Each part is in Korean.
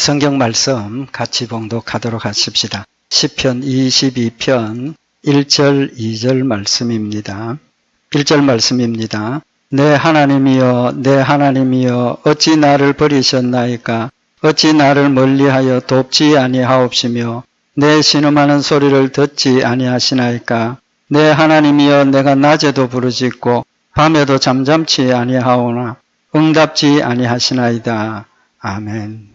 성경 말씀 같이 봉독하도록 하십시다. 시편 22편 1절 2절 말씀입니다. 1절 말씀입니다. 내 하나님이여 내 하나님이여 어찌 나를 버리셨나이까 어찌 나를 멀리하여 돕지 아니하옵시며 내 신음하는 소리를 듣지 아니하시나이까 내 하나님이여 내가 낮에도 부르짖고 밤에도 잠잠치 아니하오나 응답지 아니하시나이다. 아멘.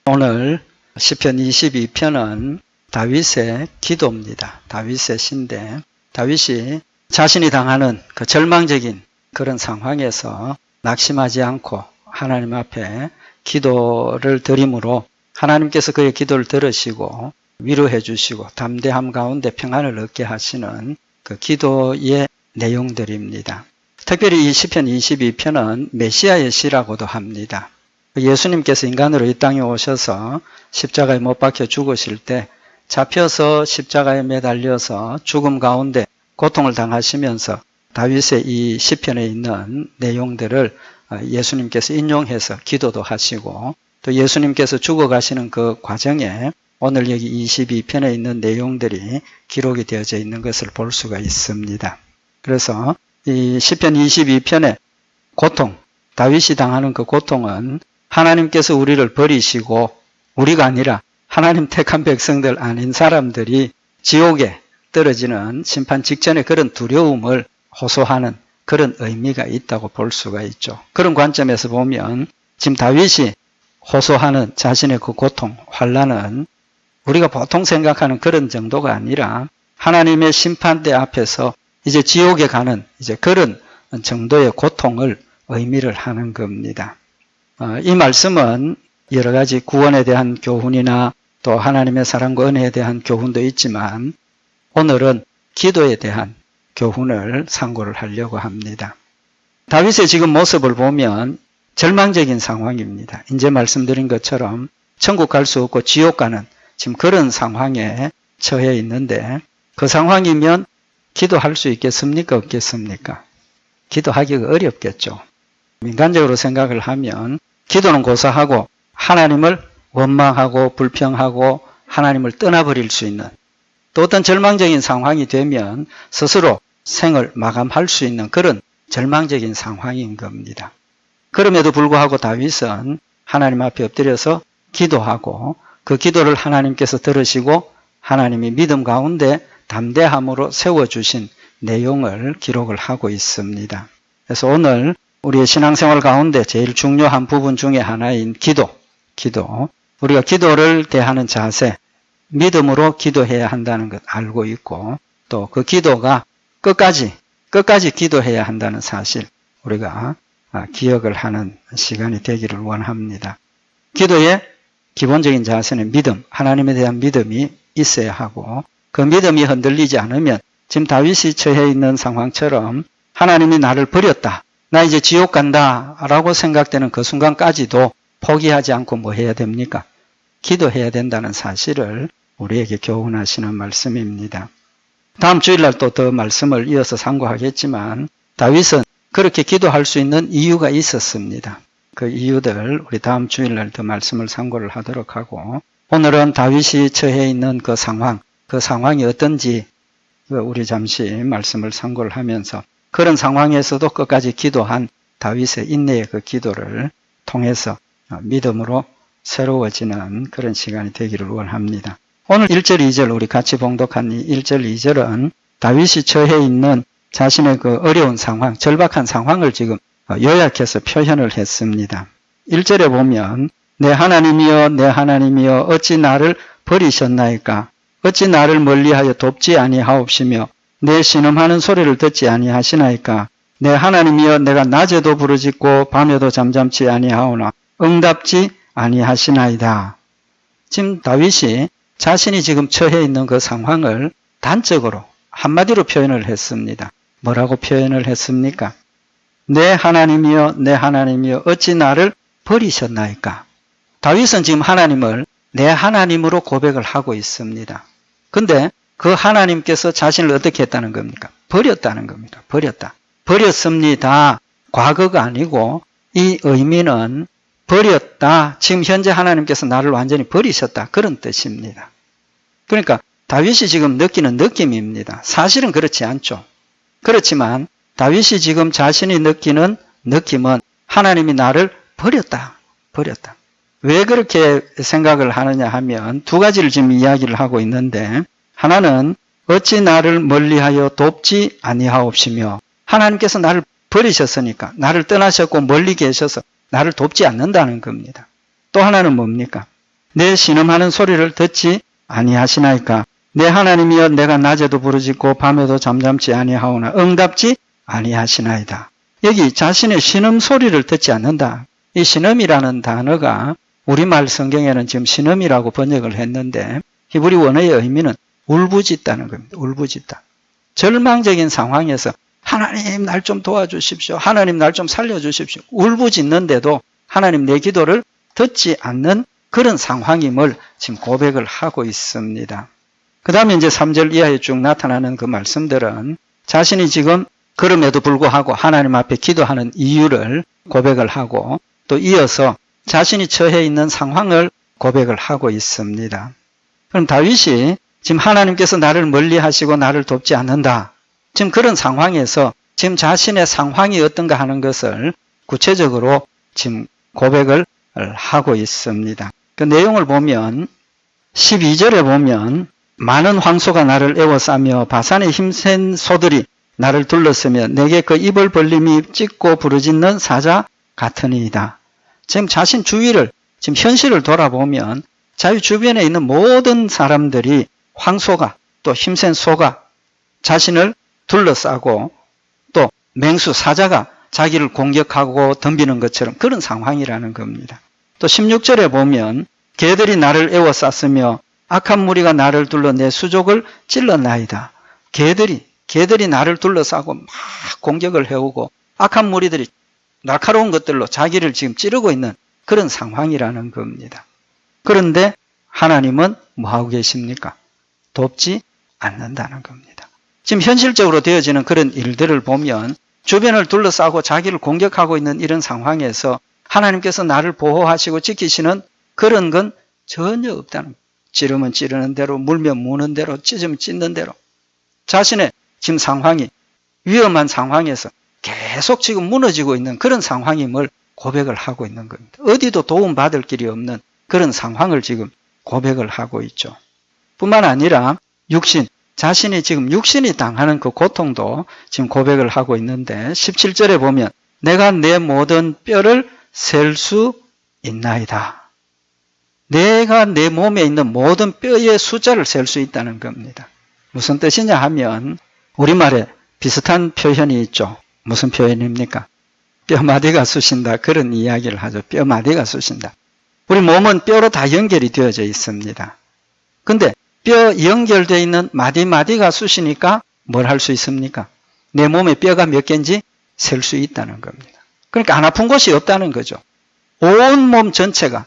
오늘 시편 22편은 다윗의 기도입니다. 다윗의 시인데 다윗이 자신이 당하는 그 절망적인 그런 상황에서 낙심하지 않고 하나님 앞에 기도를 드림으로 하나님께서 그의 기도를 들으시고 위로해 주시고 담대함 가운데 평안을 얻게 하시는 그 기도의 내용들입니다. 특별히 이 시편 22편은 메시아의 시라고도 합니다. 예수님께서 인간으로 이 땅에 오셔서 십자가에 못 박혀 죽으실 때 잡혀서 십자가에 매달려서 죽음 가운데 고통을 당하시면서 다윗의 이 시편에 있는 내용들을 예수님께서 인용해서 기도도 하시고 또 예수님께서 죽어가시는 그 과정에 오늘 여기 22편에 있는 내용들이 기록이 되어져 있는 것을 볼 수가 있습니다. 그래서 이 시편 22편의 고통, 다윗이 당하는 그 고통은 하나님께서 우리를 버리시고 우리가 아니라 하나님 택한 백성들 아닌 사람들이 지옥에 떨어지는 심판 직전의 그런 두려움을 호소하는 그런 의미가 있다고 볼 수가 있죠. 그런 관점에서 보면 지금 다윗이 호소하는 자신의 그 고통, 환난은 우리가 보통 생각하는 그런 정도가 아니라 하나님의 심판대 앞에서 이제 지옥에 가는 이제 그런 정도의 고통을 의미를 하는 겁니다. 이 말씀은 여러 가지 구원에 대한 교훈이나 또 하나님의 사랑과 은혜에 대한 교훈도 있지만 오늘은 기도에 대한 교훈을 상고를 하려고 합니다. 다윗의 지금 모습을 보면 절망적인 상황입니다. 이제 말씀드린 것처럼 천국 갈 수 없고 지옥 가는 지금 그런 상황에 처해 있는데 그 상황이면 기도할 수 있겠습니까? 없겠습니까? 기도하기가 어렵겠죠. 인간적으로 생각을 하면 기도는 고사하고 하나님을 원망하고 불평하고 하나님을 떠나버릴 수 있는 또 어떤 절망적인 상황이 되면 스스로 생을 마감할 수 있는 그런 절망적인 상황인 겁니다. 그럼에도 불구하고 다윗은 하나님 앞에 엎드려서 기도하고 그 기도를 하나님께서 들으시고 하나님이 믿음 가운데 담대함으로 세워주신 내용을 기록을 하고 있습니다. 그래서 오늘 우리의 신앙생활 가운데 제일 중요한 부분 중에 하나인 기도. 우리가 기도를 대하는 자세, 믿음으로 기도해야 한다는 것 알고 있고 또 그 기도가 끝까지 기도해야 한다는 사실 우리가 기억을 하는 시간이 되기를 원합니다. 기도의 기본적인 자세는 믿음, 하나님에 대한 믿음이 있어야 하고 그 믿음이 흔들리지 않으면 지금 다윗이 처해 있는 상황처럼 하나님이 나를 버렸다. 나 이제 지옥 간다 라고 생각되는 그 순간까지도 포기하지 않고 뭐 해야 됩니까? 기도해야 된다는 사실을 우리에게 교훈하시는 말씀입니다. 다음 주일날 또 더 말씀을 이어서 상고하겠지만 다윗은 그렇게 기도할 수 있는 이유가 있었습니다. 그 이유들 우리 다음 주일날 더 말씀을 상고를 하도록 하고 오늘은 다윗이 처해 있는 그 상황이 어떤지 우리 잠시 말씀을 상고를 하면서 그런 상황에서도 끝까지 기도한 다윗의 인내의 그 기도를 통해서 믿음으로 새로워지는 그런 시간이 되기를 원합니다. 오늘 1절, 2절 우리 같이 봉독한 이 1절, 2절은 다윗이 처해 있는 자신의 그 어려운 상황, 절박한 상황을 지금 요약해서 표현을 했습니다. 1절에 보면 내 하나님이여 내 하나님이여 어찌 나를 버리셨나이까 어찌 나를 멀리하여 돕지 아니하옵시며 내 신음하는 소리를 듣지 아니하시나이까 내 하나님이여 내가 낮에도 부르짖고 밤에도 잠잠치 아니하오나 응답지 아니하시나이다. 지금 다윗이 자신이 지금 처해 있는 그 상황을 단적으로 한마디로 표현을 했습니다. 뭐라고 표현을 했습니까? 내 하나님이여 내 하나님이여 어찌 나를 버리셨나이까. 다윗은 지금 하나님을 내 하나님으로 고백을 하고 있습니다. 근데 그 하나님께서 자신을 어떻게 했다는 겁니까? 버렸다는 겁니다. 버렸습니다. 과거가 아니고 이 의미는 버렸다. 지금 현재 하나님께서 나를 완전히 버리셨다. 그런 뜻입니다. 그러니까 다윗이 지금 느끼는 느낌입니다. 사실은 그렇지 않죠. 그렇지만 다윗이 지금 자신이 느끼는 느낌은 하나님이 나를 버렸다. 버렸다. 왜 그렇게 생각을 하느냐 하면 두 가지를 지금 이야기를 하고 있는데, 하나는 어찌 나를 멀리하여 돕지 아니하옵시며, 하나님께서 나를 버리셨으니까, 나를 떠나셨고 멀리 계셔서 나를 돕지 않는다는 겁니다. 또 하나는 뭡니까? 내 신음하는 소리를 듣지 아니하시나이까. 내 하나님이여 내가 낮에도 부르짖고 밤에도 잠잠치 아니하오나 응답지 아니하시나이다. 여기 자신의 신음 소리를 듣지 않는다. 이 신음이라는 단어가 우리말 성경에는 지금 신음이라고 번역을 했는데 히브리 원어의 의미는 울부짖다는 겁니다. 울부짖다. 절망적인 상황에서 하나님 날 좀 도와주십시오. 하나님 날 좀 살려주십시오. 울부짖는데도 하나님 내 기도를 듣지 않는 그런 상황임을 지금 고백을 하고 있습니다. 그 다음에 이제 3절 이하에 쭉 나타나는 그 말씀들은 자신이 지금 그럼에도 불구하고 하나님 앞에 기도하는 이유를 고백을 하고 또 이어서 자신이 처해 있는 상황을 고백을 하고 있습니다. 그럼 다윗이 지금 하나님께서 나를 멀리 하시고 나를 돕지 않는다. 지금 그런 상황에서 지금 자신의 상황이 어떤가 하는 것을 구체적으로 지금 고백을 하고 있습니다. 그 내용을 보면 12절에 보면 많은 황소가 나를 에워싸며 바산의 힘센 소들이 나를 둘렀으며 내게 그 입을 벌림이 찢고 부르짖는 사자 같으니이다. 지금 자신 주위를 지금 현실을 돌아보면 자기 주변에 있는 모든 사람들이 황소가 또 힘센 소가 자신을 둘러싸고 또 맹수 사자가 자기를 공격하고 덤비는 것처럼 그런 상황이라는 겁니다. 또 16절에 보면 개들이 나를 에워쌌으며 악한 무리가 나를 둘러 내 수족을 찔렀나이다. 개들이 나를 둘러싸고 막 공격을 해오고 악한 무리들이 날카로운 것들로 자기를 지금 찌르고 있는 그런 상황이라는 겁니다. 그런데 하나님은 뭐하고 계십니까? 돕지 않는다는 겁니다. 지금 현실적으로 되어지는 그런 일들을 보면 주변을 둘러싸고 자기를 공격하고 있는 이런 상황에서 하나님께서 나를 보호하시고 지키시는 그런 건 전혀 없다는 거예요. 찌르면 찌르는 대로, 물면 무는 대로, 찢으면 찢는 대로 자신의 지금 상황이 위험한 상황에서 계속 지금 무너지고 있는 그런 상황임을 고백을 하고 있는 겁니다. 어디도 도움받을 길이 없는 그런 상황을 지금 고백을 하고 있죠. 뿐만 아니라 자신이 지금 육신이 당하는 그 고통도 지금 고백을 하고 있는데 17절에 보면 내가 내 모든 뼈를 셀 수 있나이다. 내가 내 몸에 있는 모든 뼈의 숫자를 셀 수 있다는 겁니다. 무슨 뜻이냐 하면 우리말에 비슷한 표현이 있죠. 무슨 표현입니까? 뼈마디가 쑤신다. 그런 이야기를 하죠. 뼈마디가 쑤신다. 우리 몸은 뼈로 다 연결이 되어져 있습니다. 근데 뼈 연결되어 있는 마디마디가 쑤시니까 뭘 할 수 있습니까? 내 몸에 뼈가 몇 개인지 셀 수 있다는 겁니다. 그러니까 안 아픈 곳이 없다는 거죠. 온 몸 전체가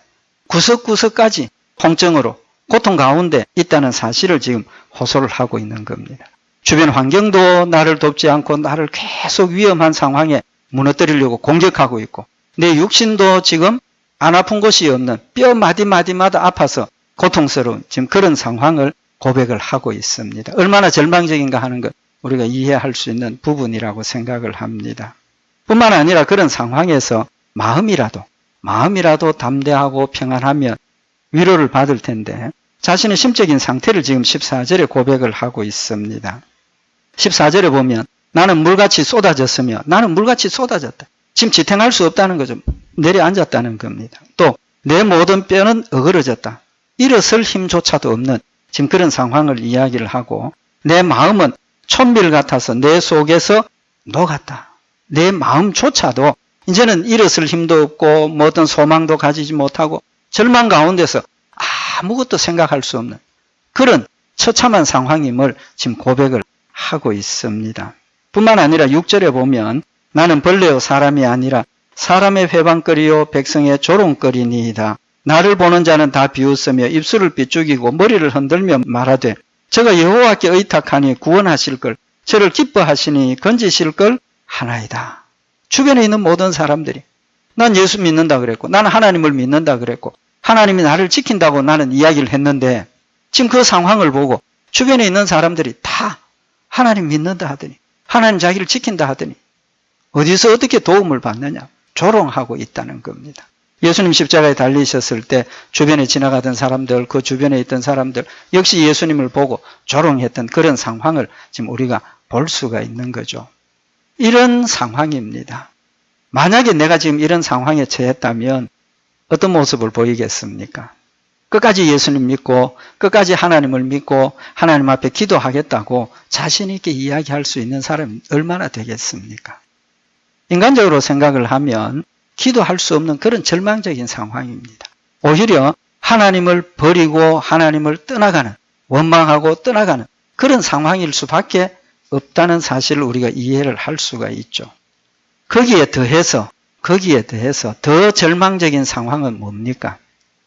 구석구석까지 통증으로 고통 가운데 있다는 사실을 지금 호소를 하고 있는 겁니다. 주변 환경도 나를 돕지 않고 나를 계속 위험한 상황에 무너뜨리려고 공격하고 있고 내 육신도 지금 안 아픈 곳이 없는 뼈 마디마디마다 아파서 고통스러운 지금 그런 상황을 고백을 하고 있습니다. 얼마나 절망적인가 하는 것 우리가 이해할 수 있는 부분이라고 생각을 합니다. 뿐만 아니라 그런 상황에서 마음이라도 담대하고 평안하면 위로를 받을 텐데 자신의 심적인 상태를 지금 14절에 고백을 하고 있습니다. 14절에 보면 나는 물같이 쏟아졌으며 나는 물같이 쏟아졌다. 지금 지탱할 수 없다는 거죠. 내려앉았다는 겁니다. 또 내 모든 뼈는 어그러졌다. 일어설 힘조차도 없는 지금 그런 상황을 이야기를 하고 내 마음은 촌빌 같아서 내 속에서 녹았다. 내 마음조차도 이제는 일어설 힘도 없고 어떤 소망도 가지지 못하고 절망 가운데서 아무것도 생각할 수 없는 그런 처참한 상황임을 지금 고백을 하고 있습니다. 뿐만 아니라 6절에 보면 나는 벌레요 사람이 아니라 사람의 회방거리요 백성의 조롱거리니이다. 나를 보는 자는 다 비웃으며 입술을 삐죽이고 머리를 흔들며 말하되 저가 여호와께 의탁하니 구원하실 걸 저를 기뻐하시니 건지실 걸 하나이다. 주변에 있는 모든 사람들이 난 예수 믿는다 그랬고, 나는 하나님을 믿는다 그랬고, 하나님이 나를 지킨다고 나는 이야기를 했는데, 지금 그 상황을 보고 주변에 있는 사람들이 다 하나님 믿는다 하더니, 하나님 자기를 지킨다 하더니, 어디서 어떻게 도움을 받느냐? 조롱하고 있다는 겁니다. 예수님 십자가에 달리셨을 때 주변에 지나가던 사람들, 그 주변에 있던 사람들 역시 예수님을 보고 조롱했던 그런 상황을 지금 우리가 볼 수가 있는 거죠. 이런 상황입니다. 만약에 내가 지금 이런 상황에 처했다면 어떤 모습을 보이겠습니까? 끝까지 예수님 믿고 끝까지 하나님을 믿고 하나님 앞에 기도하겠다고 자신 있게 이야기할 수 있는 사람이 얼마나 되겠습니까? 인간적으로 생각을 하면 기도할 수 없는 그런 절망적인 상황입니다. 오히려 하나님을 버리고 하나님을 떠나가는, 원망하고 떠나가는 그런 상황일 수밖에 없다는 사실을 우리가 이해를 할 수가 있죠. 거기에 더해서 더 절망적인 상황은 뭡니까?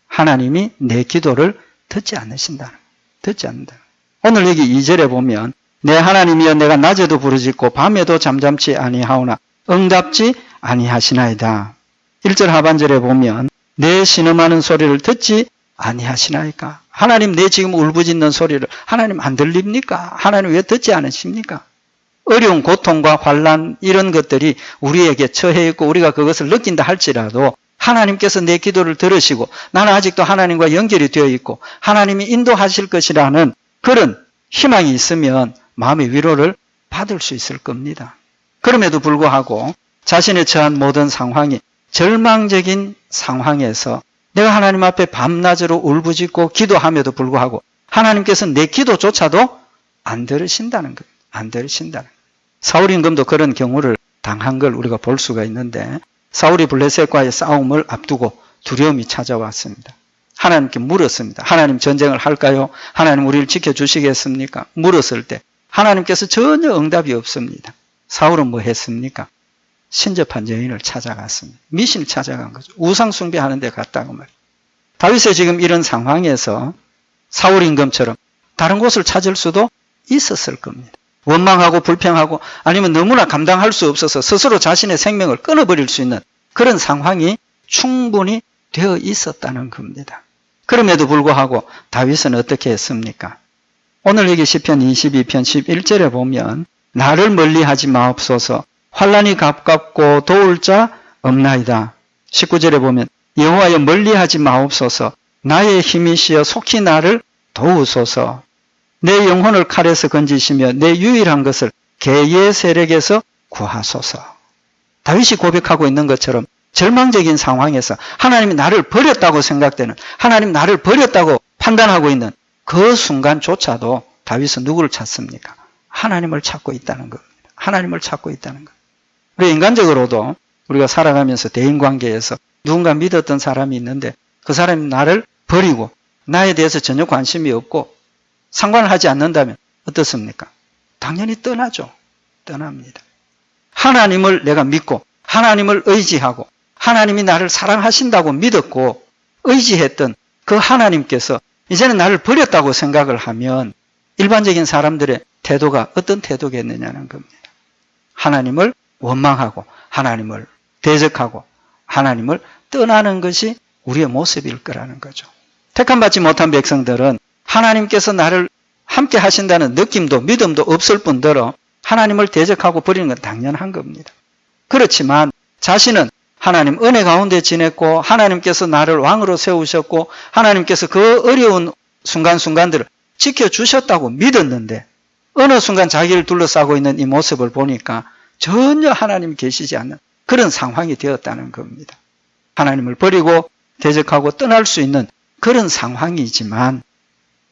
하나님이 내 기도를 듣지 않는다. 오늘 여기 2절에 보면 내 하나님이여 내가 낮에도 부르짖고 밤에도 잠잠치 아니하오나 응답지 아니하시나이다. 1절 하반절에 보면 내 신음하는 소리를 듣지 아니하시나이까? 하나님 내 지금 울부짖는 소리를 하나님 안 들립니까? 하나님 왜 듣지 않으십니까? 어려운 고통과 환난 이런 것들이 우리에게 처해 있고 우리가 그것을 느낀다 할지라도 하나님께서 내 기도를 들으시고 나는 아직도 하나님과 연결이 되어 있고 하나님이 인도하실 것이라는 그런 희망이 있으면 마음의 위로를 받을 수 있을 겁니다. 그럼에도 불구하고 자신의 처한 모든 상황이 절망적인 상황에서 내가 하나님 앞에 밤낮으로 울부짖고 기도함에도 불구하고 하나님께서 내 기도조차도 안 들으신다는 것. 안 들으신다는 것. 사울 임금도 그런 경우를 당한 걸 우리가 볼 수가 있는데 사울이 블레셋과의 싸움을 앞두고 두려움이 찾아왔습니다. 하나님께 물었습니다. 하나님 전쟁을 할까요? 하나님 우리를 지켜주시겠습니까? 물었을 때 하나님께서 전혀 응답이 없습니다. 사울은 뭐 했습니까? 신접한 여인을 찾아갔습니다. 미신을 찾아간 거죠. 우상 숭배하는 데 갔다고 말이에요. 다윗의 지금 이런 상황에서 사울 임금처럼 다른 곳을 찾을 수도 있었을 겁니다. 원망하고 불평하고 아니면 너무나 감당할 수 없어서 스스로 자신의 생명을 끊어버릴 수 있는 그런 상황이 충분히 되어 있었다는 겁니다. 그럼에도 불구하고 다윗은 어떻게 했습니까? 오늘 여기 시편 22편 11절에 보면 나를 멀리하지 마옵소서 환난이 가깝고 도울 자 없나이다. 19절에 보면 여호와여 멀리하지 마옵소서 나의 힘이시여 속히 나를 도우소서 내 영혼을 칼에서 건지시며 내 유일한 것을 개의 세력에서 구하소서. 다윗이 고백하고 있는 것처럼 절망적인 상황에서 하나님이 나를 버렸다고 생각되는 하나님 나를 버렸다고 판단하고 있는 그 순간조차도 다윗은 누구를 찾습니까? 하나님을 찾고 있다는 겁니다. 하나님을 찾고 있다는 것. 우리 인간적으로도 우리가 살아가면서 대인관계에서 누군가 믿었던 사람이 있는데 그 사람이 나를 버리고 나에 대해서 전혀 관심이 없고 상관을 하지 않는다면 어떻습니까? 당연히 떠나죠. 떠납니다. 하나님을 내가 믿고 하나님을 의지하고 하나님이 나를 사랑하신다고 믿었고 의지했던 그 하나님께서 이제는 나를 버렸다고 생각을 하면 일반적인 사람들의 태도가 어떤 태도겠느냐는 겁니다. 하나님을 원망하고 하나님을 대적하고 하나님을 떠나는 것이 우리의 모습일 거라는 거죠. 택함받지 못한 백성들은 하나님께서 나를 함께 하신다는 느낌도 믿음도 없을 뿐더러 하나님을 대적하고 버리는 건 당연한 겁니다. 그렇지만 자신은 하나님 은혜 가운데 지냈고 하나님께서 나를 왕으로 세우셨고 하나님께서 그 어려운 순간순간들을 지켜주셨다고 믿었는데 어느 순간 자기를 둘러싸고 있는 이 모습을 보니까 전혀 하나님 계시지 않는 그런 상황이 되었다는 겁니다. 하나님을 버리고 대적하고 떠날 수 있는 그런 상황이지만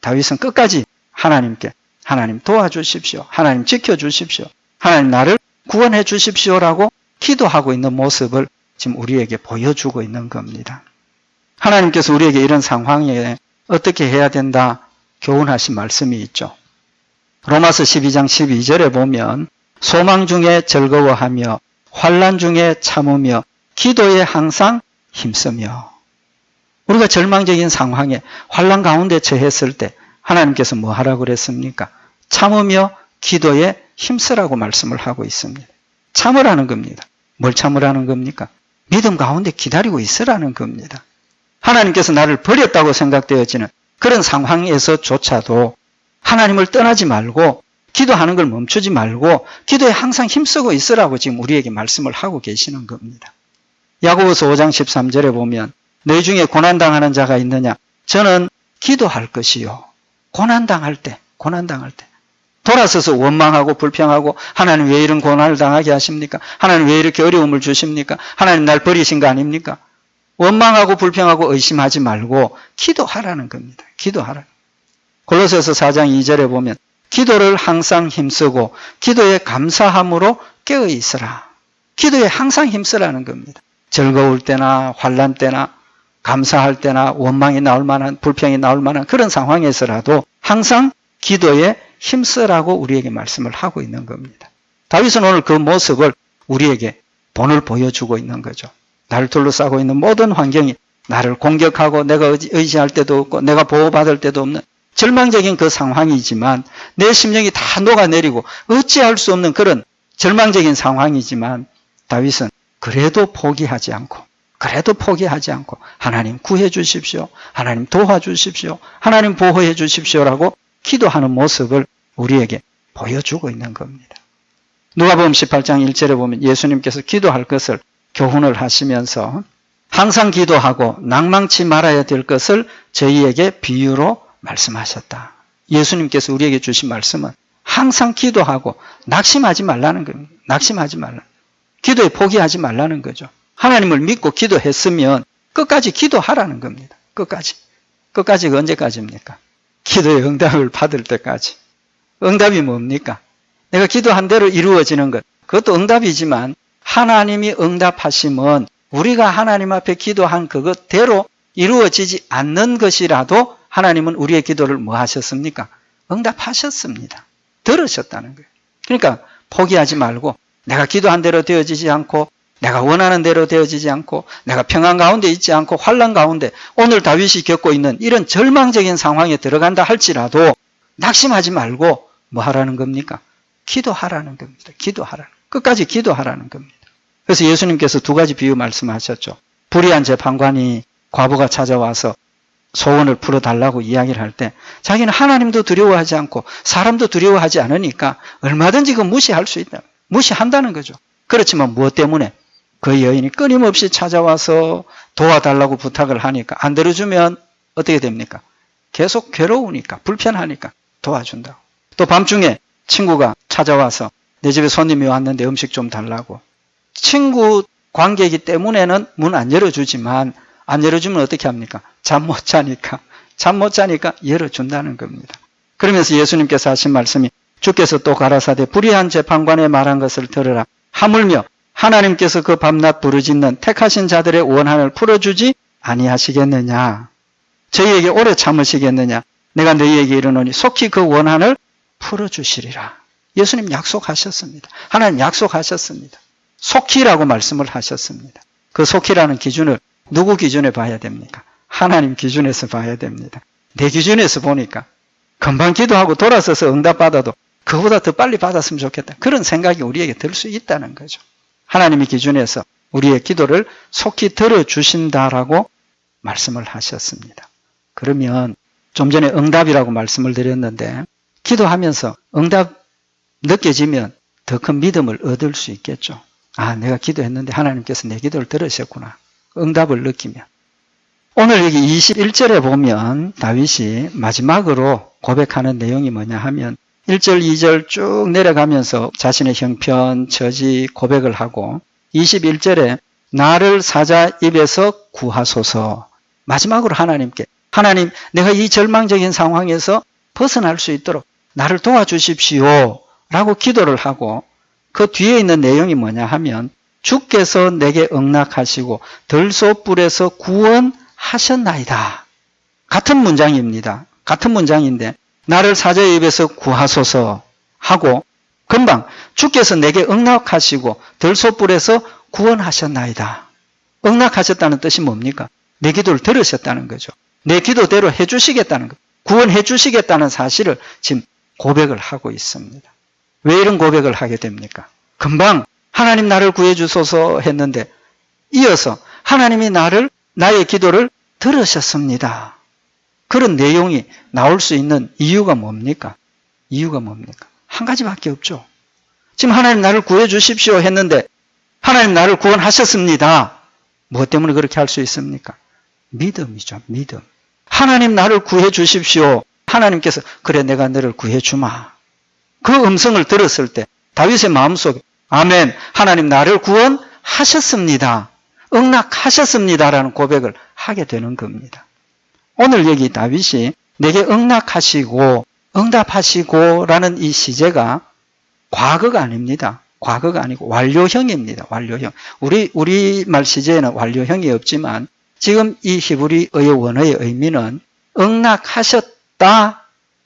다윗은 끝까지 하나님께 하나님 도와주십시오. 하나님 지켜주십시오. 하나님 나를 구원해 주십시오라고 기도하고 있는 모습을 지금 우리에게 보여주고 있는 겁니다. 하나님께서 우리에게 이런 상황에 어떻게 해야 된다 교훈하신 말씀이 있죠. 로마서 12장 12절에 보면 소망 중에 즐거워하며 환난 중에 참으며 기도에 항상 힘쓰며 우리가 절망적인 상황에 환난 가운데 처했을 때 하나님께서 뭐 하라고 그랬습니까? 참으며 기도에 힘쓰라고 말씀을 하고 있습니다. 참으라는 겁니다. 뭘 참으라는 겁니까? 믿음 가운데 기다리고 있으라는 겁니다. 하나님께서 나를 버렸다고 생각되어지는 그런 상황에서조차도 하나님을 떠나지 말고 기도하는 걸 멈추지 말고 기도에 항상 힘쓰고 있으라고 지금 우리에게 말씀을 하고 계시는 겁니다. 야고보서 5장 13절에 보면 너희 중에 고난당하는 자가 있느냐? 저는 기도할 것이요. 고난당할 때. 돌아서서 원망하고 불평하고 하나님 왜 이런 고난을 당하게 하십니까? 하나님 왜 이렇게 어려움을 주십니까? 하나님 날 버리신 거 아닙니까? 원망하고 불평하고 의심하지 말고 기도하라는 겁니다. 기도하라. 골로새서 4장 2절에 보면 기도를 항상 힘쓰고 기도에 감사함으로 깨어 있으라. 기도에 항상 힘쓰라는 겁니다. 즐거울 때나 환난 때나 감사할 때나 원망이 나올 만한 불평이 나올 만한 그런 상황에서라도 항상 기도에 힘쓰라고 우리에게 말씀을 하고 있는 겁니다. 다윗은 오늘 그 모습을 우리에게 본을 보여주고 있는 거죠. 나를 둘러싸고 있는 모든 환경이 나를 공격하고 내가 의지할 때도 없고 내가 보호받을 때도 없는 절망적인 그 상황이지만 내 심령이 다 녹아내리고 어찌할 수 없는 그런 절망적인 상황이지만 다윗은 그래도 포기하지 않고 하나님 구해 주십시오. 하나님 도와주십시오. 하나님 보호해 주십시오라고 기도하는 모습을 우리에게 보여주고 있는 겁니다. 누가복음 18장 1절에 보면 예수님께서 기도할 것을 교훈을 하시면서 항상 기도하고 낭망치 말아야 될 것을 저희에게 비유로 말씀하셨다. 예수님께서 우리에게 주신 말씀은 항상 기도하고 낙심하지 말라는 겁니다. 낙심하지 말라. 기도에 포기하지 말라는 거죠. 하나님을 믿고 기도했으면 끝까지 기도하라는 겁니다. 끝까지가 언제까지입니까? 기도의 응답을 받을 때까지. 응답이 뭡니까? 내가 기도한 대로 이루어지는 것. 그것도 응답이지만 하나님이 응답하심은 우리가 하나님 앞에 기도한 그것대로 이루어지지 않는 것이라도 하나님은 우리의 기도를 뭐 하셨습니까? 응답하셨습니다. 들으셨다는 거예요. 그러니까 포기하지 말고 내가 기도한 대로 되어지지 않고 내가 원하는 대로 되어지지 않고 내가 평안 가운데 있지 않고 환난 가운데 오늘 다윗이 겪고 있는 이런 절망적인 상황에 들어간다 할지라도 낙심하지 말고 뭐 하라는 겁니까? 기도하라는 겁니다. 끝까지 기도하라는 겁니다. 그래서 예수님께서 두 가지 비유 말씀하셨죠. 불의한 재판관이 과부가 찾아와서 소원을 풀어달라고 이야기를 할 때 자기는 하나님도 두려워하지 않고 사람도 두려워하지 않으니까 얼마든지 그 무시할 수 있다. 무시한다는 거죠. 그렇지만 무엇 때문에? 그 여인이 끊임없이 찾아와서 도와달라고 부탁을 하니까 안 들어주면 어떻게 됩니까? 계속 괴로우니까 불편하니까 도와준다고. 또 밤중에 친구가 찾아와서 내 집에 손님이 왔는데 음식 좀 달라고. 친구 관계이기 때문에는 문 안 열어주지만 안 열어주면 어떻게 합니까? 잠 못 자니까 열어준다는 겁니다. 그러면서 예수님께서 하신 말씀이 주께서 또 가라사대 불의한 재판관의 말한 것을 들으라. 하물며 하나님께서 그 밤낮 부르짖는 택하신 자들의 원한을 풀어주지 아니하시겠느냐. 저희에게 오래 참으시겠느냐. 내가 너희에게 이르노니 속히 그 원한을 풀어주시리라. 예수님 약속하셨습니다. 하나님 약속하셨습니다. 속히라고 말씀을 하셨습니다. 그 속히라는 기준을 누구 기준에 봐야 됩니까? 하나님 기준에서 봐야 됩니다. 내 기준에서 보니까 금방 기도하고 돌아서서 응답받아도 그보다 더 빨리 받았으면 좋겠다. 그런 생각이 우리에게 들 수 있다는 거죠. 하나님의 기준에서 우리의 기도를 속히 들어주신다라고 말씀을 하셨습니다. 그러면 좀 전에 응답이라고 말씀을 드렸는데 기도하면서 응답 느껴지면 더 큰 믿음을 얻을 수 있겠죠. 아, 내가 기도했는데 하나님께서 내 기도를 들으셨구나. 응답을 느끼면. 오늘 여기 21절에 보면 다윗이 마지막으로 고백하는 내용이 뭐냐 하면 1절, 2절 쭉 내려가면서 자신의 형편, 처지 고백을 하고 21절에 나를 사자 입에서 구하소서. 마지막으로 하나님께 하나님 내가 이 절망적인 상황에서 벗어날 수 있도록 나를 도와주십시오 라고 기도를 하고 그 뒤에 있는 내용이 뭐냐 하면 주께서 내게 응낙하시고 들소불에서 구원하셨나이다. 같은 문장입니다. 같은 문장인데 나를 사자의 입에서 구하소서 하고 금방 주께서 내게 응낙하시고 들소불에서 구원하셨나이다. 응낙하셨다는 뜻이 뭡니까? 내 기도를 들으셨다는 거죠. 내 기도대로 해주시겠다는 것. 구원해 주시겠다는 사실을 지금 고백을 하고 있습니다. 왜 이런 고백을 하게 됩니까? 금방 하나님 나를 구해 주소서 했는데 이어서 하나님이 나의 기도를 들으셨습니다. 그런 내용이 나올 수 있는 이유가 뭡니까? 이유가 뭡니까? 한 가지밖에 없죠. 지금 하나님 나를 구해 주십시오 했는데 하나님 나를 구원하셨습니다. 무엇 때문에 그렇게 할 수 있습니까? 믿음이죠. 믿음. 하나님 나를 구해 주십시오. 하나님께서 그래 내가 너를 구해 주마. 그 음성을 들었을 때 다윗의 마음속에 아멘, 하나님 나를 구원하셨습니다. 응낙하셨습니다라는 고백을 하게 되는 겁니다. 오늘 여기 다윗이 내게 응낙하시고 응답하시고라는 이 시제가 과거가 아닙니다. 과거가 아니고 완료형입니다. 완료형. 우리말 시제에는 완료형이 없지만 지금 이 히브리어의 원어의 의미는 응낙하셨다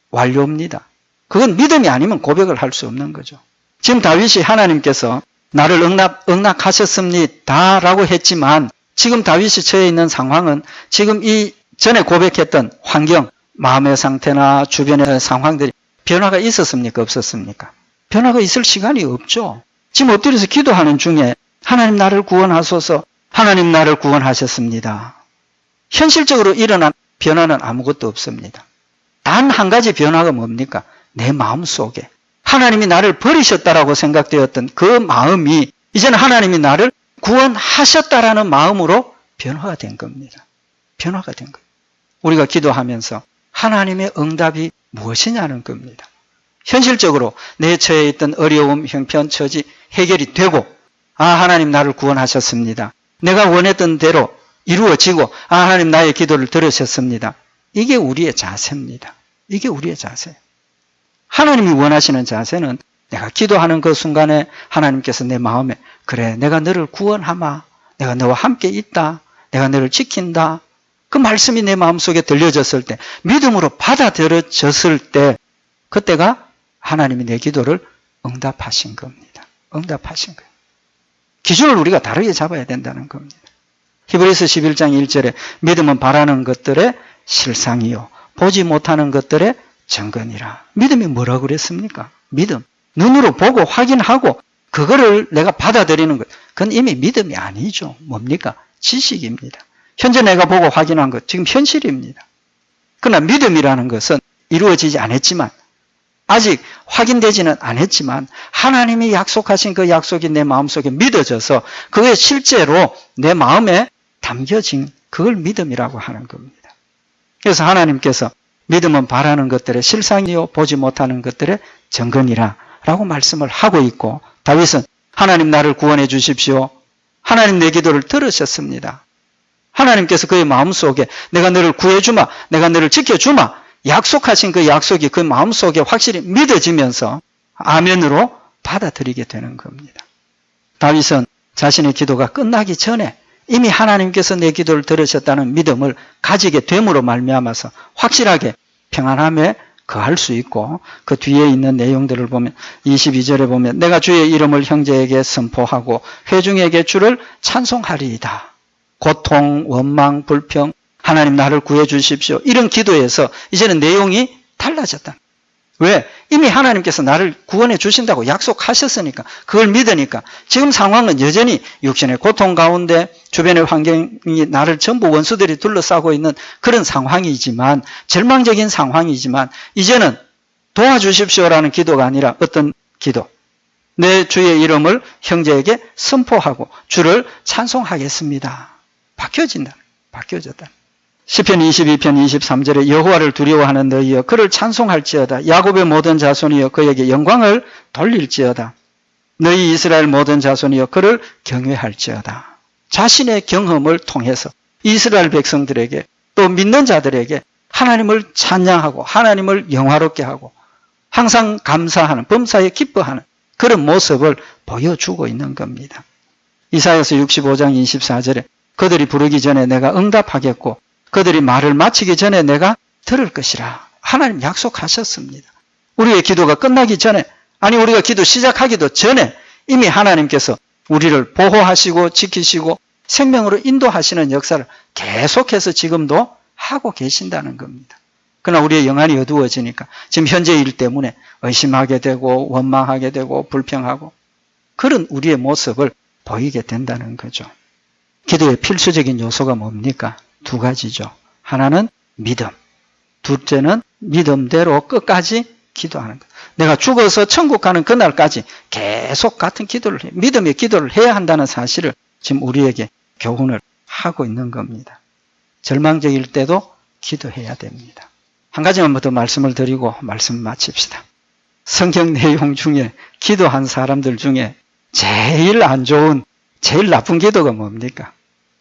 완료입니다. 그건 믿음이 아니면 고백을 할 수 없는 거죠. 지금 다윗이 하나님께서 나를 응낙하셨습니다 라고 했지만 지금 다윗이 처해 있는 상황은 지금 이 전에 고백했던 환경, 마음의 상태나 주변의 상황들이 변화가 있었습니까? 없었습니까? 변화가 있을 시간이 없죠. 지금 엎드려서 기도하는 중에 하나님 나를 구원하소서, 하나님 나를 구원하셨습니다. 현실적으로 일어난 변화는 아무것도 없습니다. 단 한 가지 변화가 뭡니까? 내 마음속에 하나님이 나를 버리셨다라고 생각되었던 그 마음이 이제는 하나님이 나를 구원하셨다라는 마음으로 변화가 된 겁니다. 변화가 된 거예요. 우리가 기도하면서 하나님의 응답이 무엇이냐는 겁니다. 현실적으로 내 처해 있던 어려움, 형편, 처지 해결이 되고 하나님 나를 구원하셨습니다. 내가 원했던 대로 이루어지고 하나님 나의 기도를 들으셨습니다. 이게 우리의 자세입니다. 이게 우리의 자세. 하나님이 원하시는 자세는 내가 기도하는 그 순간에 하나님께서 내 마음에 그래 내가 너를 구원하마, 내가 너와 함께 있다, 내가 너를 지킨다, 그 말씀이 내 마음속에 들려졌을 때 믿음으로 받아들여졌을 때 그때가 하나님이 내 기도를 응답하신 겁니다. 응답하신 거예요. 기준을 우리가 다르게 잡아야 된다는 겁니다. 히브리서 11장 1절에 믿음은 바라는 것들의 실상이요 보지 못하는 것들의 증거니라. 믿음이 뭐라고 그랬습니까? 믿음. 눈으로 보고 확인하고 그거를 내가 받아들이는 것. 그건 이미 믿음이 아니죠. 뭡니까? 지식입니다. 현재 내가 보고 확인한 것. 지금 현실입니다. 그러나 믿음이라는 것은 이루어지지 않았지만 아직 확인되지는 않았지만 하나님이 약속하신 그 약속이 내 마음속에 믿어져서 그게 실제로 내 마음에 담겨진 그걸 믿음이라고 하는 겁니다. 그래서 하나님께서 믿음은 바라는 것들의 실상이요 보지 못하는 것들의 증거니라 라고 말씀을 하고 있고 다윗은 하나님 나를 구원해 주십시오. 하나님 내 기도를 들으셨습니다. 하나님께서 그의 마음속에 내가 너를 구해주마, 내가 너를 지켜주마 약속하신 그 약속이 그 마음속에 확실히 믿어지면서 아멘으로 받아들이게 되는 겁니다. 다윗은 자신의 기도가 끝나기 전에 이미 하나님께서 내 기도를 들으셨다는 믿음을 가지게 됨으로 말미암아서 확실하게 평안함에 거할 수 있고 그 뒤에 있는 내용들을 보면 22절에 보면 내가 주의 이름을 형제에게 선포하고 회중에게 주를 찬송하리이다. 고통, 원망, 불평 하나님 나를 구해 주십시오. 이런 기도에서 이제는 내용이 달라졌다. 왜? 이미 하나님께서 나를 구원해 주신다고 약속하셨으니까 그걸 믿으니까 지금 상황은 여전히 육신의 고통 가운데 주변의 환경이 나를 전부 원수들이 둘러싸고 있는 그런 상황이지만 절망적인 상황이지만 이제는 도와주십시오라는 기도가 아니라 어떤 기도? 내 주의 이름을 형제에게 선포하고 주를 찬송하겠습니다. 바뀌어진다. 바뀌어졌다. 시편 22편 23절에 여호와를 두려워하는 너희여 그를 찬송할지어다. 야곱의 모든 자손이여 그에게 영광을 돌릴지어다. 너희 이스라엘 모든 자손이여 그를 경외할지어다. 자신의 경험을 통해서 이스라엘 백성들에게 또 믿는 자들에게 하나님을 찬양하고 하나님을 영화롭게 하고 항상 감사하는 범사에 기뻐하는 그런 모습을 보여주고 있는 겁니다. 이사야서 65장 24절에 그들이 부르기 전에 내가 응답하겠고 그들이 말을 마치기 전에 내가 들을 것이라. 하나님 약속하셨습니다. 우리의 기도가 끝나기 전에 아니 우리가 기도 시작하기도 전에 이미 하나님께서 우리를 보호하시고 지키시고 생명으로 인도하시는 역사를 계속해서 지금도 하고 계신다는 겁니다. 그러나 우리의 영안이 어두워지니까 지금 현재 일 때문에 의심하게 되고 원망하게 되고 불평하고 그런 우리의 모습을 보이게 된다는 거죠. 기도의 필수적인 요소가 뭡니까? 두 가지죠. 하나는 믿음, 둘째는 믿음대로 끝까지 기도하는 것. 내가 죽어서 천국 가는 그날까지 계속 같은 기도를 해. 믿음의 기도를 해야 한다는 사실을 지금 우리에게 교훈을 하고 있는 겁니다. 절망적일 때도 기도해야 됩니다. 한 가지만 더 말씀을 드리고 말씀 마칩시다. 성경 내용 중에 기도한 사람들 중에 제일 안 좋은, 제일 나쁜 기도가 뭡니까?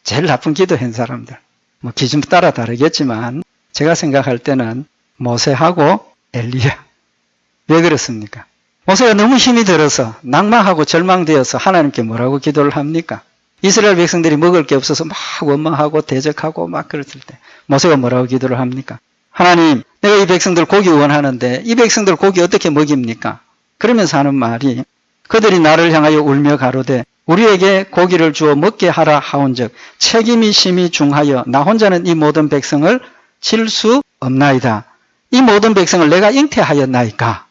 제일 나쁜 기도한 사람들. 뭐 기준 따라 다르겠지만 제가 생각할 때는 모세하고 엘리야. 왜 그렇습니까? 모세가 너무 힘이 들어서 낭망하고 절망되어서 하나님께 뭐라고 기도를 합니까? 이스라엘 백성들이 먹을 게 없어서 막 원망하고 대적하고 막 그랬을 때 모세가 뭐라고 기도를 합니까? 하나님, 내가 이 백성들 고기 원하는데 이 백성들 고기 어떻게 먹입니까? 그러면서 하는 말이 그들이 나를 향하여 울며 가로되 우리에게 고기를 주어 먹게 하라 하온즉 책임이 심히 중하여 나 혼자는 이 모든 백성을 칠 수 없나이다. 이 모든 백성을 내가 잉태하였나이까.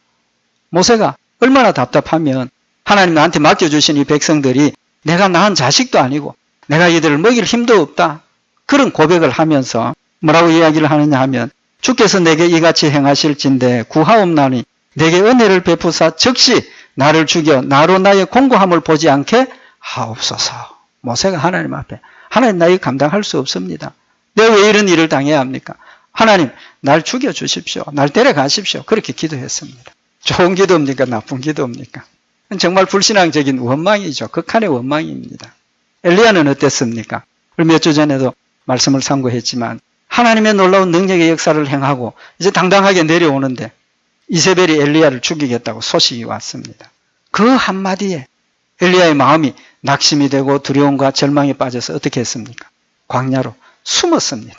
모세가 얼마나 답답하면 하나님 나한테 맡겨주신 이 백성들이 내가 낳은 자식도 아니고 내가 이들을 먹일 힘도 없다. 그런 고백을 하면서 뭐라고 이야기를 하느냐 하면 주께서 내게 이같이 행하실진대 구하옵나니 내게 은혜를 베푸사 즉시 나를 죽여 나로 나의 공고함을 보지 않게 하옵소서. 모세가 하나님 앞에 하나님 나 이거 감당할 수 없습니다. 내가 왜 이런 일을 당해야 합니까? 하나님 날 죽여주십시오. 날 데려가십시오. 그렇게 기도했습니다. 좋은 기도입니까? 나쁜 기도입니까? 정말 불신앙적인 원망이죠. 극한의 원망입니다. 엘리야는 어땠습니까? 몇 주 전에도 말씀을 참고했지만 하나님의 놀라운 능력의 역사를 행하고 이제 당당하게 내려오는데 이세벨이 엘리야를 죽이겠다고 소식이 왔습니다. 그 한마디에 엘리야의 마음이 낙심이 되고 두려움과 절망에 빠져서 어떻게 했습니까? 광야로 숨었습니다.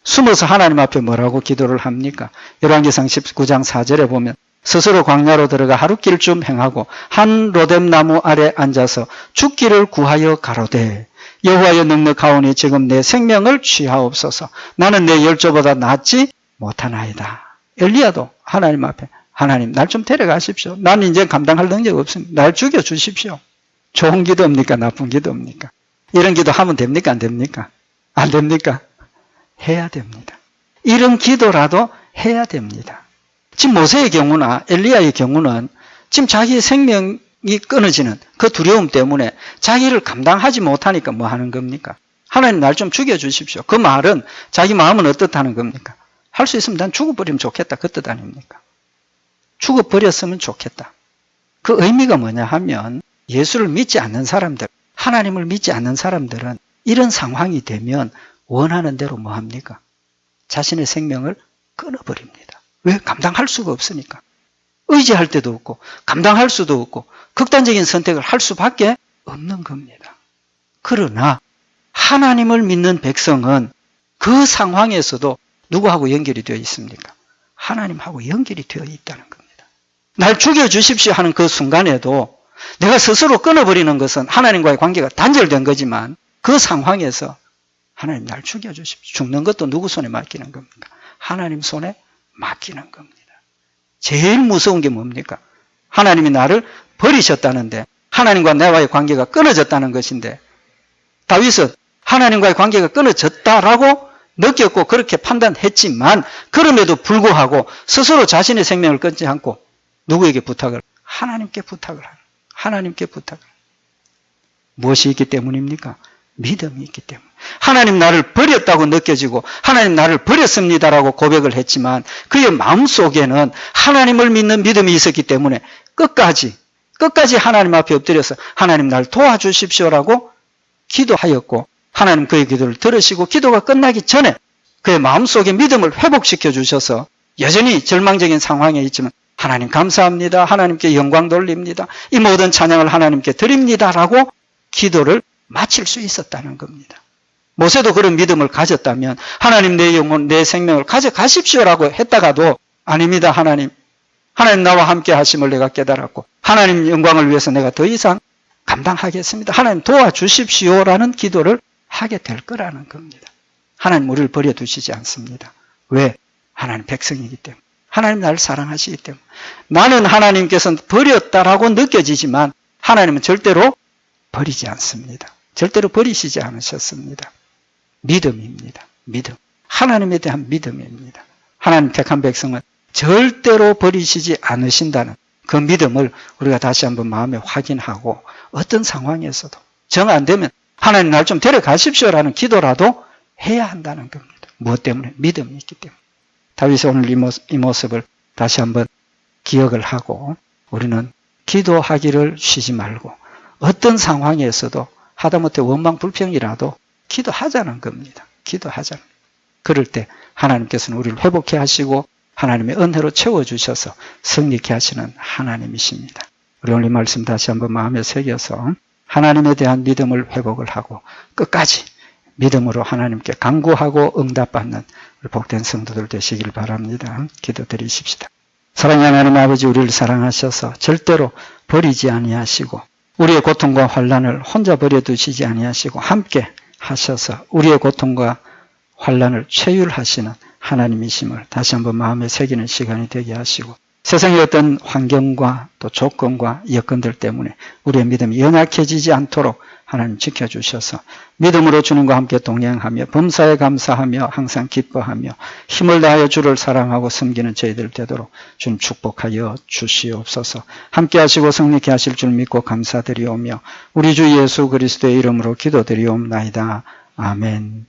숨어서 하나님 앞에 뭐라고 기도를 합니까? 열왕기상 19장 4절에 보면 스스로 광야로 들어가 하룻길쯤 행하고 한 로뎀나무 아래 앉아서 죽기를 구하여 가로되 여호와여 넉넉하오니 지금 내 생명을 취하옵소서. 나는 내 열조보다 낫지 못하나이다. 엘리야도 하나님 앞에 하나님 날 좀 데려가십시오. 나는 이제 감당할 능력 없습니다. 날 죽여주십시오. 좋은 기도입니까? 나쁜 기도입니까? 이런 기도 하면 됩니까? 안 됩니까? 안 됩니까? 해야 됩니다. 이런 기도라도 해야 됩니다. 지금 모세의 경우나 엘리야의 경우는 지금 자기의 생명이 끊어지는 그 두려움 때문에 자기를 감당하지 못하니까 뭐 하는 겁니까? 하나님 날 좀 죽여주십시오. 그 말은 자기 마음은 어떻다는 겁니까? 할 수 있으면 난 죽어버리면 좋겠다. 그 뜻 아닙니까? 죽어버렸으면 좋겠다. 그 의미가 뭐냐 하면 예수를 믿지 않는 사람들, 하나님을 믿지 않는 사람들은 이런 상황이 되면 원하는 대로 뭐 합니까? 자신의 생명을 끊어버립니다. 왜? 감당할 수가 없으니까. 의지할 때도 없고 감당할 수도 없고 극단적인 선택을 할 수밖에 없는 겁니다. 그러나 하나님을 믿는 백성은 그 상황에서도 누구하고 연결이 되어 있습니까? 하나님하고 연결이 되어 있다는 겁니다. 날 죽여주십시오 하는 그 순간에도 내가 스스로 끊어버리는 것은 하나님과의 관계가 단절된 거지만 그 상황에서 하나님 날 죽여주십시오. 죽는 것도 누구 손에 맡기는 겁니까? 하나님 손에 맡기는 겁니다. 제일 무서운 게 뭡니까? 하나님이 나를 버리셨다는데 하나님과 나와의 관계가 끊어졌다는 것인데 다윗은 하나님과의 관계가 끊어졌다라고 느꼈고 그렇게 판단했지만 그럼에도 불구하고 스스로 자신의 생명을 끊지 않고 누구에게 부탁을? 하나님께 부탁을 하는. 하나님께 부탁을. 무엇이 있기 때문입니까? 믿음이 있기 때문에. 하나님 나를 버렸다고 느껴지고 하나님 나를 버렸습니다라고 고백을 했지만 그의 마음속에는 하나님을 믿는 믿음이 있었기 때문에 끝까지 하나님 앞에 엎드려서 하나님 날 도와주십시오라고 기도하였고 하나님 그의 기도를 들으시고 기도가 끝나기 전에 그의 마음속의 믿음을 회복시켜 주셔서 여전히 절망적인 상황에 있지만 하나님 감사합니다. 하나님께 영광 돌립니다. 이 모든 찬양을 하나님께 드립니다라고 기도를 마칠 수 있었다는 겁니다. 모세도 그런 믿음을 가졌다면 하나님 내 영혼, 내 생명을 가져가십시오라고 했다가도 아닙니다. 하나님 나와 함께 하심을 내가 깨달았고 하나님 영광을 위해서 내가 더 이상 감당하겠습니다. 하나님 도와주십시오라는 기도를 하게 될 거라는 겁니다. 하나님 우리를 버려두시지 않습니다. 왜? 하나님 백성이기 때문에. 하나님 나를 사랑하시기 때문에. 나는 하나님께서 버렸다라고 느껴지지만 하나님은 절대로 버리지 않습니다. 절대로 버리시지 않으셨습니다. 믿음입니다. 믿음. 하나님에 대한 믿음입니다. 하나님 택한 백성은 절대로 버리시지 않으신다는 그 믿음을 우리가 다시 한번 마음에 확인하고 어떤 상황에서도 정 안 되면 하나님 날 좀 데려가십시오라는 기도라도 해야 한다는 겁니다. 무엇 때문에? 믿음이 있기 때문에. 다윗이 오늘 이 모습을 다시 한번 기억을 하고 우리는 기도하기를 쉬지 말고 어떤 상황에서도 하다못해 원망 불평이라도 기도하자는 겁니다. 기도하자는. 그럴 때 하나님께서는 우리를 회복해 하시고 하나님의 은혜로 채워주셔서 승리케 하시는 하나님이십니다. 우리 오늘 이 말씀 다시 한번 마음에 새겨서 하나님에 대한 믿음을 회복을 하고 끝까지 믿음으로 하나님께 간구하고 응답받는 우리 복된 성도들 되시길 바랍니다. 기도드리십시다. 사랑하는 하나님 아버지, 우리를 사랑하셔서 절대로 버리지 아니하시고 우리의 고통과 환난을 혼자 버려두시지 아니하시고 함께 하셔서 우리의 고통과 환난을 최율하시는 하나님이심을 다시 한번 마음에 새기는 시간이 되게 하시고 세상의 어떤 환경과 또 조건과 여건들 때문에 우리의 믿음이 연약해지지 않도록 하나님 지켜주셔서 믿음으로 주님과 함께 동행하며 범사에 감사하며 항상 기뻐하며 힘을 다하여 주를 사랑하고 섬기는 저희들 되도록 주님 축복하여 주시옵소서. 함께 하시고 승리케 하실 줄 믿고 감사드리오며 우리 주 예수 그리스도의 이름으로 기도드리옵나이다. 아멘.